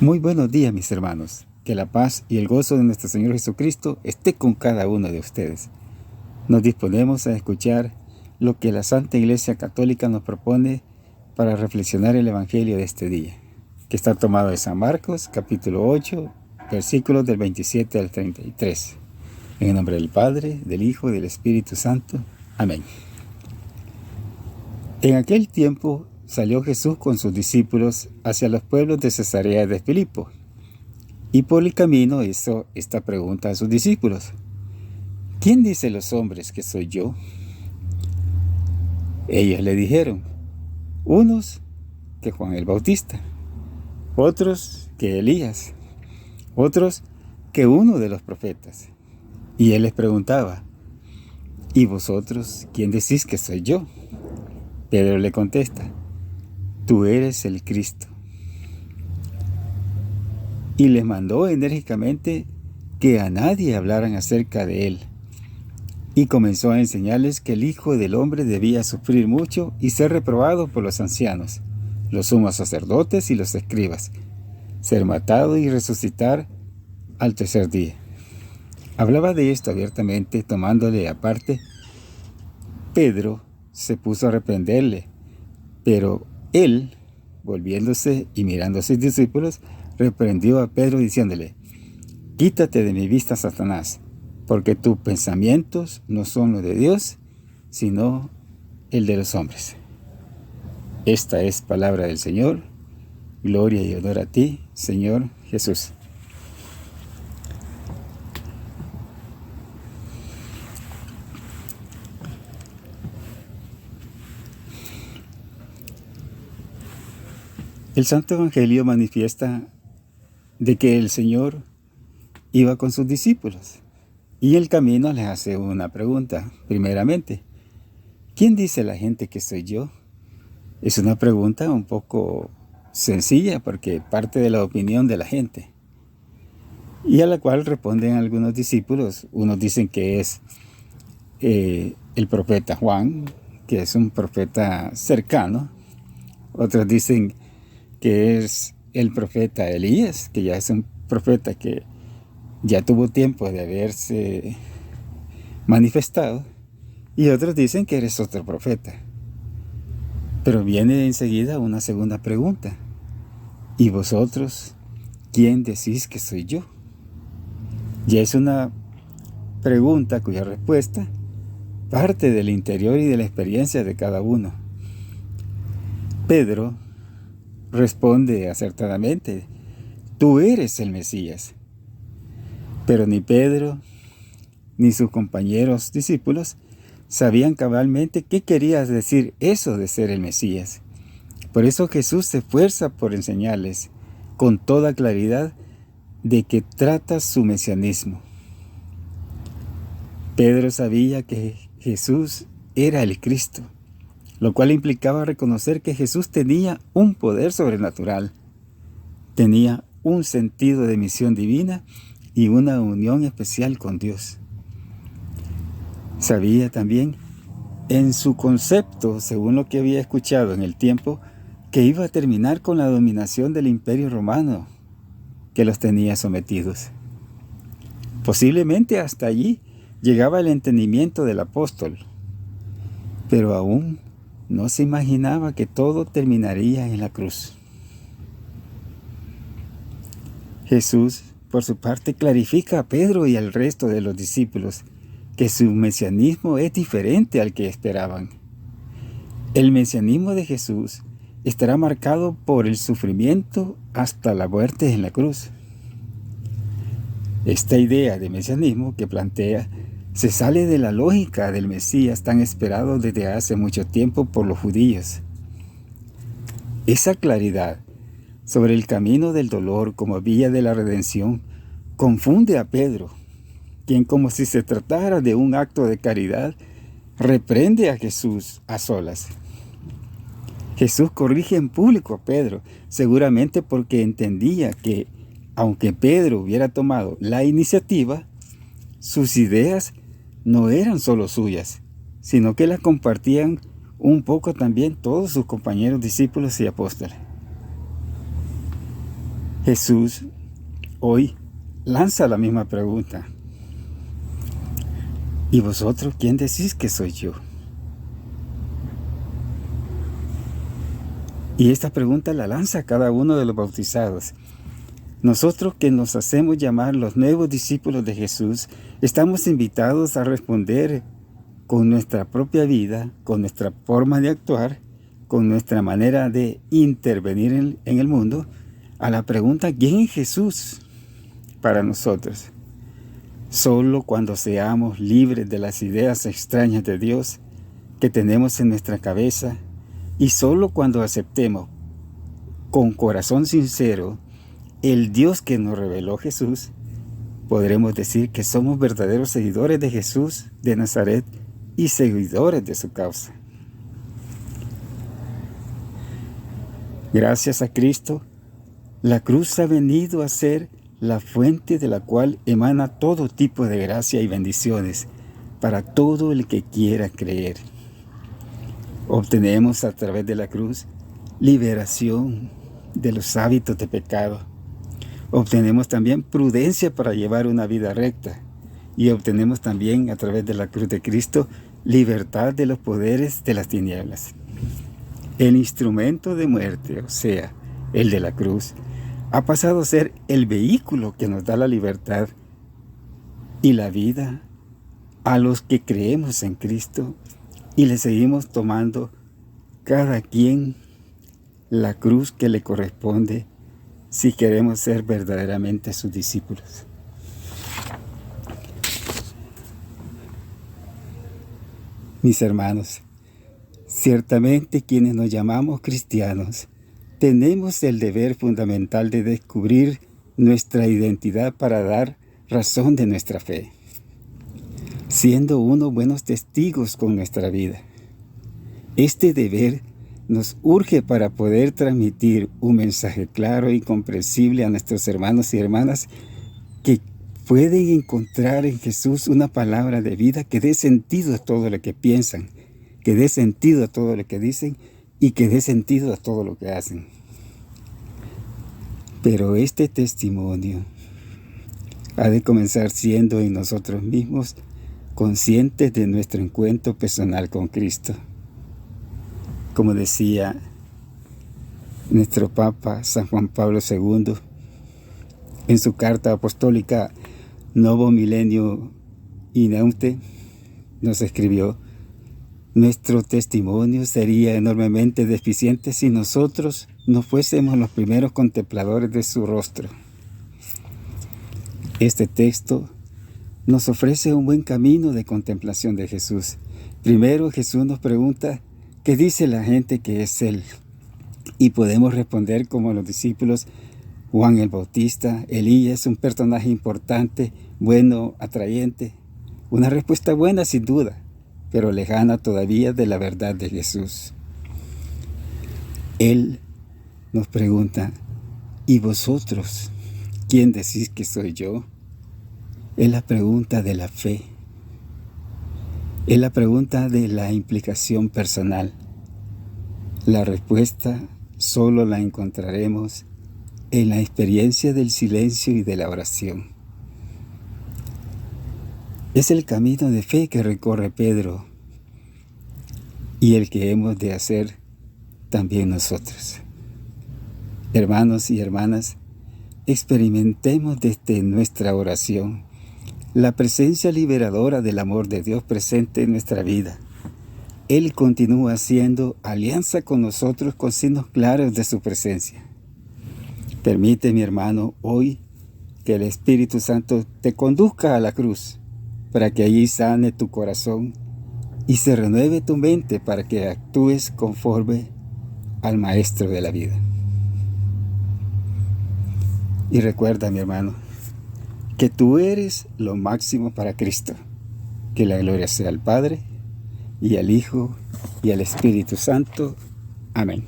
Muy buenos días, mis hermanos. Que la paz y el gozo de nuestro Señor Jesucristo esté con cada uno de ustedes. Nos disponemos a escuchar lo que la Santa Iglesia Católica nos propone para reflexionar el Evangelio de este día, que está tomado de San Marcos, capítulo 8, versículos del 27 al 33. En el nombre del Padre, del Hijo y del Espíritu Santo. Amén. En aquel tiempo salió Jesús con sus discípulos hacia los pueblos de Cesarea de Filipo, y por el camino hizo esta pregunta a sus discípulos: ¿Quién dice los hombres que soy yo? Ellos le dijeron: unos que Juan el Bautista, otros que Elías, otros que uno de los profetas. Y él les preguntaba: ¿y vosotros quién decís que soy yo? Pedro le contesta: tú eres el Cristo. Y les mandó enérgicamente que a nadie hablaran acerca de él. Y comenzó a enseñarles que el Hijo del Hombre debía sufrir mucho y ser reprobado por los ancianos, los sumos sacerdotes y los escribas, ser matado y resucitar al tercer día. Hablaba de esto abiertamente, tomándole aparte. Pedro se puso a reprenderle, pero él, volviéndose y mirando a sus discípulos, reprendió a Pedro diciéndole: quítate de mi vista, Satanás, porque tus pensamientos no son los de Dios, sino el de los hombres. Esta es palabra del Señor. Gloria y honor a ti, Señor Jesús. El Santo Evangelio manifiesta de que el Señor iba con sus discípulos y en el camino les hace una pregunta. Primeramente, ¿quién dice la gente que soy yo? Es una pregunta un poco sencilla porque parte de la opinión de la gente, y a la cual responden algunos discípulos. Unos dicen que es el profeta Juan, que es un profeta cercano. Otros dicen que es el profeta Elías, que ya es un profeta que ya tuvo tiempo de haberse manifestado, y otros dicen que eres otro profeta. Pero viene enseguida una segunda pregunta: ¿y vosotros quién decís que soy yo? Ya es una pregunta cuya respuesta parte del interior y de la experiencia de cada uno. Pedro responde acertadamente: tú eres el Mesías. Pero ni Pedro ni sus compañeros discípulos sabían cabalmente qué quería decir eso de ser el Mesías. Por eso Jesús se esfuerza por enseñarles con toda claridad de qué trata su mesianismo. Pedro sabía que Jesús era el Cristo, lo cual implicaba reconocer que Jesús tenía un poder sobrenatural, tenía un sentido de misión divina y una unión especial con Dios. Sabía también, en su concepto, según lo que había escuchado en el tiempo, que iba a terminar con la dominación del Imperio Romano, que los tenía sometidos. Posiblemente hasta allí llegaba el entendimiento del apóstol, pero aún no se imaginaba que todo terminaría en la cruz. Jesús, por su parte, clarifica a Pedro y al resto de los discípulos que su mesianismo es diferente al que esperaban. El mesianismo de Jesús estará marcado por el sufrimiento hasta la muerte en la cruz. Esta idea de mesianismo que plantea se sale de la lógica del Mesías tan esperado desde hace mucho tiempo por los judíos. Esa claridad sobre el camino del dolor como vía de la redención confunde a Pedro, quien, como si se tratara de un acto de caridad, reprende a Jesús a solas. Jesús corrige en público a Pedro, seguramente porque entendía que, aunque Pedro hubiera tomado la iniciativa, sus ideas no eran solo suyas, sino que las compartían un poco también todos sus compañeros discípulos y apóstoles. Jesús hoy lanza la misma pregunta. ¿Y vosotros quién decís que soy yo? Y esta pregunta la lanza a cada uno de los bautizados. Nosotros que nos hacemos llamar los nuevos discípulos de Jesús, estamos invitados a responder con nuestra propia vida, con nuestra forma de actuar, con nuestra manera de intervenir en el mundo, a la pregunta ¿quién es Jesús para nosotros? Solo cuando seamos libres de las ideas extrañas de Dios que tenemos en nuestra cabeza, y solo cuando aceptemos con corazón sincero el Dios que nos reveló Jesús, podremos decir que somos verdaderos seguidores de Jesús de Nazaret y seguidores de su causa. Gracias a Cristo, la cruz ha venido a ser la fuente de la cual emana todo tipo de gracia y bendiciones para todo el que quiera creer. Obtenemos a través de la cruz liberación de los hábitos de pecado. Obtenemos también prudencia para llevar una vida recta. Y obtenemos también a través de la cruz de Cristo libertad de los poderes de las tinieblas. El instrumento de muerte, o sea, el de la cruz, ha pasado a ser el vehículo que nos da la libertad y la vida a los que creemos en Cristo y le seguimos tomando cada quien la cruz que le corresponde si queremos ser verdaderamente sus discípulos. Mis hermanos, ciertamente quienes nos llamamos cristianos, tenemos el deber fundamental de descubrir nuestra identidad para dar razón de nuestra fe, siendo unos buenos testigos con nuestra vida. Este deber nos urge para poder transmitir un mensaje claro y comprensible a nuestros hermanos y hermanas que pueden encontrar en Jesús una palabra de vida que dé sentido a todo lo que piensan, que dé sentido a todo lo que dicen y que dé sentido a todo lo que hacen. Pero este testimonio ha de comenzar siendo en nosotros mismos conscientes de nuestro encuentro personal con Cristo. Como decía nuestro Papa San Juan Pablo II en su carta apostólica Novo Milenio Inaunte, nos escribió: nuestro testimonio sería enormemente deficiente si nosotros no fuésemos los primeros contempladores de su rostro. Este texto nos ofrece un buen camino de contemplación de Jesús. Primero, Jesús nos pregunta ¿qué dice la gente que es Él? Y podemos responder como los discípulos: Juan el Bautista, Elías, un personaje importante, bueno, atrayente. Una respuesta buena sin duda, pero lejana todavía de la verdad de Jesús. Él nos pregunta: ¿y vosotros quién decís que soy yo? Es la pregunta de la fe. Es la pregunta de la implicación personal. La respuesta solo la encontraremos en la experiencia del silencio y de la oración. Es el camino de fe que recorre Pedro y el que hemos de hacer también nosotros. Hermanos y hermanas, experimentemos desde nuestra oración la presencia liberadora del amor de Dios presente en nuestra vida. Él continúa haciendo alianza con nosotros con signos claros de su presencia. Permite, mi hermano, hoy que el Espíritu Santo te conduzca a la cruz para que allí sane tu corazón y se renueve tu mente para que actúes conforme al Maestro de la vida. Y recuerda, mi hermano, que tú eres lo máximo para Cristo. Que la gloria sea al Padre, y al Hijo, y al Espíritu Santo. Amén.